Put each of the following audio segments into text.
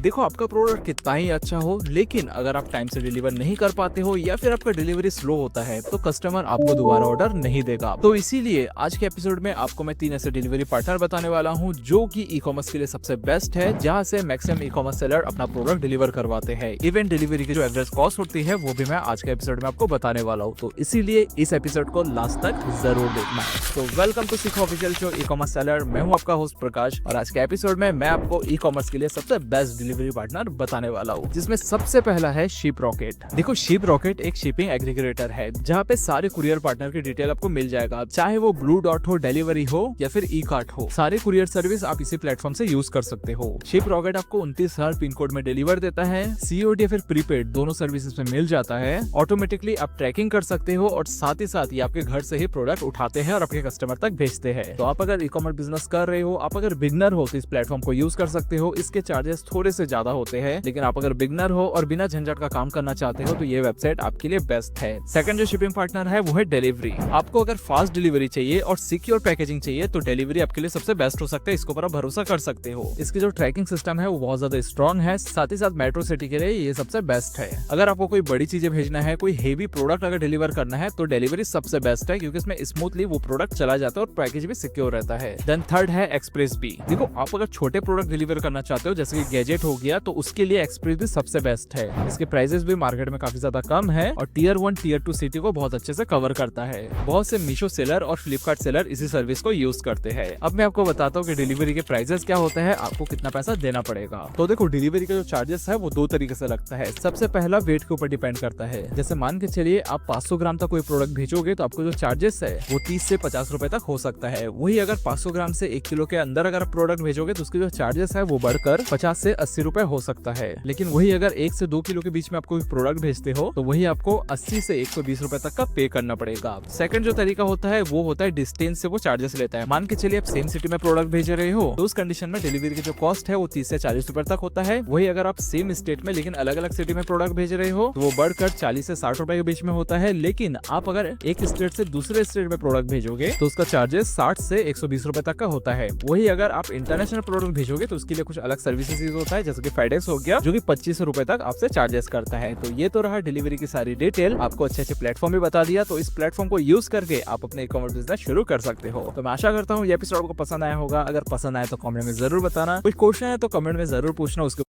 देखो, आपका प्रोडक्ट कितना ही अच्छा हो, लेकिन अगर आप टाइम से डिलीवर नहीं कर पाते हो या फिर आपका डिलीवरी स्लो होता है तो कस्टमर आपको दोबारा ऑर्डर नहीं देगा। तो इसीलिए आज के एपिसोड में आपको मैं 3 ऐसे डिलीवरी पार्टनर बताने वाला हूँ जो कि ई कॉमर्स के लिए सबसे बेस्ट है, जहाँ से मैक्सिमम ई कॉमर्स सेलर अपना प्रोडक्ट डिलीवर करवाते हैं। इवन डिलीवरी की जो एवरेज कॉस्ट होती है वो भी मैं आज के एपिसोड में आपको बताने वाला हूँ, तो इसीलिए इस एपिसोड को लास्ट तक जरूर देखना है। तो वेलकम टू सीखो official show e commerce seller. मैं हूँ आपका होस्ट प्रकाश और आज के एपिसोड में मैं आपको ई कॉमर्स के लिए सबसे बेस्ट डिलीवरी पार्टनर बताने वाला हूँ, जिसमें सबसे पहला है शिप रॉकेट। देखो, शिप रॉकेट एक शिपिंग एग्रीगेटर है जहाँ पे सारे कुरियर पार्टनर की डिटेल आपको मिल जाएगा, चाहे वो ब्लू डॉट हो, डिलीवरी हो या फिर ई कार्ट हो। सारे कुरियर सर्विस आप इसी प्लेटफॉर्म से यूज कर सकते हो। शिप रॉकेट आपको 29,000 पिन कोड में डिलीवर देता है। सीओडी या फिर प्रीपेड दोनों सर्विसेज में मिल जाता है। ऑटोमेटिकली आप ट्रैकिंग कर सकते हो और साथ ही साथ ये आपके घर से ही प्रोडक्ट उठाते हैं और आपके कस्टमर तक भेजते हैं। तो आप अगर ई कॉमर्स बिजनेस कर रहे हो, आप अगर बिगनर हो तो इस प्लेटफॉर्म को यूज कर सकते हो। इसके चार्जेस थोड़े से ज्यादा होते हैं, लेकिन आप अगर बिगनर हो और बिना झंझट का काम करना चाहते हो तो ये वेबसाइट आपके लिए बेस्ट है। सेकंड जो शिपिंग पार्टनर है वो है डिलीवरी। आपको अगर फास्ट डिलीवरी चाहिए और सिक्योर पैकेजिंग चाहिए तो डिलीवरी आपके लिए सबसे बेस्ट हो सकता है। इसके ऊपर आप भरोसा कर सकते हो। इसकी जो ट्रैकिंग सिस्टम है वो बहुत ज्यादा स्ट्रॉन्ग है, साथ ही साथ मेट्रो सिटी के लिए ये सबसे बेस्ट है। अगर आपको कोई बड़ी चीजें भेजना है, कोई हेवी प्रोडक्ट अगर डिलीवर करना है तो डिलीवरी सबसे बेस्ट है, क्योंकि इसमें स्मूथली वो प्रोडक्ट चला जाता है और पैकेज भी सिक्योर रहता है। देन थर्ड है एक्सप्रेस बी। देखो, आप अगर छोटे प्रोडक्ट डिलीवर करना चाहते हो जैसे कि गैजेट हो गया, तो उसके लिए एक्सप्रेस भी सबसे बेस्ट है। इसके प्राइसेस भी मार्केट में काफी ज्यादा कम है और टियर 1 टियर 2 सिटी को बहुत अच्छे से कवर करता है। बहुत से मीशो सेलर और फ्लिपकार्ट सेलर इसी सर्विस को यूज करते हैं। अब मैं आपको बताता हूँ कि डिलीवरी के प्राइसेस क्या होते हैं, आपको कितना पैसा देना पड़ेगा। तो देखो, डिलीवरी का जो चार्जेस है वो 2 तरीके से लगता है। सबसे पहला वेट के ऊपर डिपेंड करता है। जैसे मान के चलिए आप 500 ग्राम तक कोई प्रोडक्ट भेजोगे तो आपको जो चार्जेस है वो 30 से 50 रुपए तक हो सकता है। वही अगर 500 ग्राम से 1 किलो के अंदर अगर आप प्रोडक्ट भेजोगे तो उसके जो चार्जेस है वो बढ़कर 50 से 80 रुपए हो सकता है। लेकिन वही अगर 1 से 2 किलो के बीच में आप कोई प्रोडक्ट भेजते हो तो वही आपको 80 से 120 रुपए तक का पे करना पड़ेगा। सेकंड जो तरीका होता है वो होता है डिस्टेंस से वो चार्जेस लेता है। मान के चलिए आप सेम सिटी में प्रोडक्ट भेज रहे हो तो उस कंडीशन में डिलीवरी की जो कॉस्ट है वो 30 से 40 रुपए तक होता है। वही अगर आप सेम स्टेट में लेकिन अलग अलग सिटी में प्रोडक्ट भेज रहे हो तो वो बढ़कर 40 से 60 रुपए के बीच में होता है। लेकिन आप अगर एक स्टेट से दूसरे स्टेट में प्रोडक्ट भेजोगे तो उसका चार्जेस 60 से 120 रुपए तक का होता है। वही अगर आप इंटरनेशनल प्रोडक्ट भेजोगे तो उसके लिए कुछ अलग सर्विसेज यूज होता है, जैसे कि फेडेक्स हो गया, जो कि 25 रुपए तक आपसे चार्जेस करता है। तो ये तो रहा डिलीवरी की सारी डिटेल। आपको अच्छे अच्छे प्लेटफॉर्म भी बता दिया, तो इस प्लेटफॉर्म को यूज करके आप अपने ई कॉमर्स बिजनेस शुरू कर सकते हो। तो मैं आशा करता हूँ ये एपिसोड आपको पसंद आया होगा। अगर पसंद आया तो कमेंट में जरूर बताना। कुछ क्वेश्चन है तो कमेंट में जरूर पूछना। उसके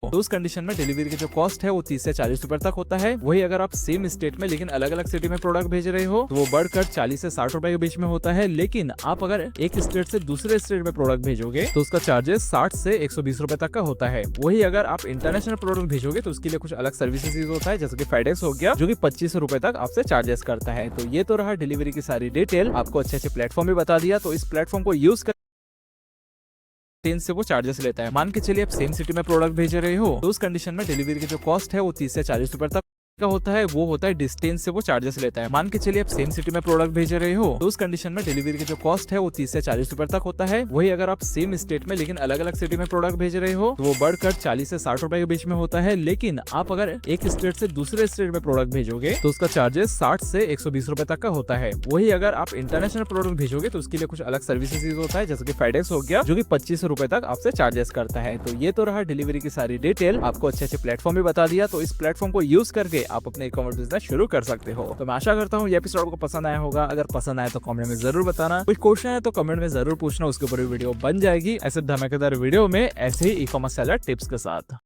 तो उस कंडीशन में डिलीवरी की जो कॉस्ट है वो 30 से 40 रुपए तक होता है। वही अगर आप सेम स्टेट में लेकिन अलग अलग सिटी में प्रोडक्ट भेज रहे हो तो वो बढ़कर 40 से 60 रुपए के बीच में होता है। लेकिन आप अगर एक स्टेट से दूसरे स्टेट में प्रोडक्ट भेजोगे तो उसका चार्जेस 60 से 120 रुपए तक का होता है। वही अगर आप इंटरनेशनल प्रोडक्ट भेजोगे तो उसके लिए कुछ अलग सर्विसेज यूज होता है, जैसे कि फेडेक्स हो गया, जो कि 25 रुपए तक आपसे चार्जेस करता है। तो ये तो रहा डिलीवरी की सारी डिटेल। आपको अच्छे अच्छे प्लेटफॉर्म भी बता दिया, तो इस प्लेटफॉर्म को यूज कर से वो चार्जेस लेता है। मान के चलिए आप सेम सिटी में प्रोडक्ट भेज रहे हो तो उस कंडीशन में डिलीवरी की जो कॉस्ट है वो 30 से 40 रुपए तक का होता है। वो होता है डिस्टेंस से वो चार्जेस लेता है। मान के चलिए आप सेम सिटी में प्रोडक्ट भेज रहे हो तो उस कंडीशन में डिलीवरी की जो कॉस्ट है वो 30 से 40 रुपए तक होता है। वही अगर आप सेम स्टेट में लेकिन अलग अलग सिटी में प्रोडक्ट भेज रहे हो तो वो बढ़कर 40 से 60 रुपए के बीच में होता है। लेकिन आप अगर एक स्टेट से दूसरे स्टेट में प्रोडक्ट भेजोगे तो उसका चार्जेस 60 से 120 रुपए तक का होता है। वही अगर आप इंटरनेशनल प्रोडक्ट भेजोगे तो उसके लिए कुछ अलग सर्विसेज यूज होता है, जैसे कि फेडेक्स हो गया, जो कि 25 रुपए तक आपसे चार्जेस करता है। तो ये तो रहा डिलीवरी की सारी डिटेल। आपको अच्छे अच्छे प्लेटफॉर्म भी बता दिया, तो इस प्लेटफॉर्म को यूज करके आप अपने ई कॉमर्स बिजनेस शुरू कर सकते हो। तो मैं आशा करता हूँ ये एपिसोड आपको पसंद आया होगा। अगर पसंद आया तो कमेंट में जरूर बताना। कुछ क्वेश्चन है तो कमेंट में जरूर पूछना। उसके ऊपर वीडियो बन जाएगी ऐसे धमाकेदार वीडियो में, ऐसे ही ई कॉमर्स सेलर टिप्स के साथ।